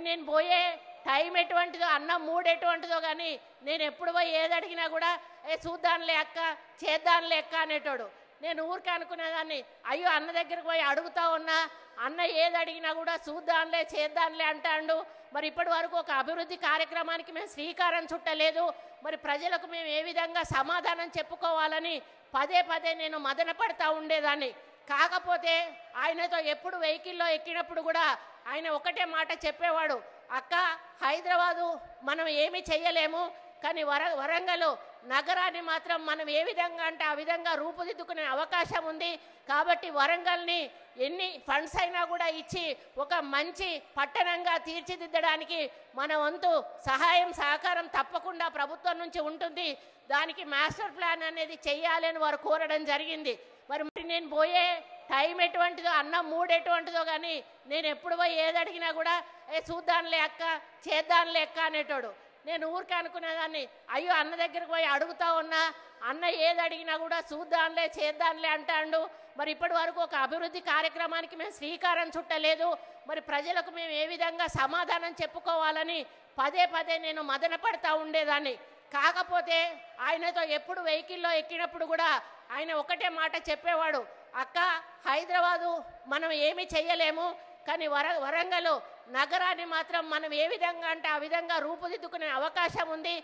నేను పోయే టైం ఎటువంటిదో అన్నం మూడు ఎటువంటిదో కానీ నేను ఎప్పుడు పోయి ఏది అడిగినా కూడా చూద్దాంలే అక్క చేద్దాంలే అక్క అనేటోడు. నేను ఊరికే అనుకునేదాన్ని, అయ్యో అన్న దగ్గరికి పోయి అడుగుతా ఉన్నా, అన్న ఏది అడిగినా కూడా చూద్దాంలే చేద్దాంలే అంటాడు. మరి ఇప్పటి వరకు ఒక అభివృద్ధి కార్యక్రమానికి మేము శ్రీకారం చుట్టలేదు. మరి ప్రజలకు మేము ఏ విధంగా సమాధానం చెప్పుకోవాలని పదే పదే నేను మదన పడతా ఉండేదాన్ని. కాకపోతే ఆయనతో ఎప్పుడు వెహికల్లో ఎక్కినప్పుడు కూడా ఆయన ఒకటే మాట చెప్పేవాడు, అక్క హైదరాబాదు మనం ఏమీ చెయ్యలేము, కానీ వరంగల్ నగరాన్ని మాత్రం మనం ఏ విధంగా అంటే ఆ విధంగా రూపుదిద్దుకునే అవకాశం ఉంది. కాబట్టి వరంగల్ని ఎన్ని ఫండ్స్ అయినా కూడా ఇచ్చి ఒక మంచి పట్టణంగా తీర్చిదిద్దడానికి మన వంతు సహాయం సహకారం తప్పకుండా ప్రభుత్వం నుంచి ఉంటుంది. దానికి మాస్టర్ ప్లాన్ అనేది చెయ్యాలి అని వారు కోరడం జరిగింది. మరి నేను పోయే టైం ఎటువంటిదో అన్నం మూడు ఎటువంటిదో కానీ నేను ఎప్పుడు పోయి ఏది అడిగినా కూడా చూద్దాంలే అక్క చేద్దాంలే అక్క అనేటోడు. నేను ఊరికే అనుకునేదాన్ని, అయ్యో అన్న దగ్గరికి పోయి అడుగుతా ఉన్నా, అన్న ఏది అడిగినా కూడా చూద్దాంలే చేద్దాంలే అంటాడు. మరి ఇప్పటి వరకు ఒక అభివృద్ధి కార్యక్రమానికి మేము శ్రీకారం చుట్టలేదు. మరి ప్రజలకు మేము ఏ విధంగా సమాధానం చెప్పుకోవాలని పదే పదే నేను మదన పడతా ఉండేదాన్ని. కాకపోతే ఆయనతో ఎప్పుడు వెహికల్లో ఎక్కినప్పుడు కూడా ఆయన ఒకటే మాట చెప్పేవాడు, అక్క హైదరాబాదు మనం ఏమీ చెయ్యలేము, కానీ వరంగల్ నగరాన్ని మాత్రం మనం ఏ విధంగా అంటే ఆ విధంగా రూపుదిద్దుకునే అవకాశం ఉంది.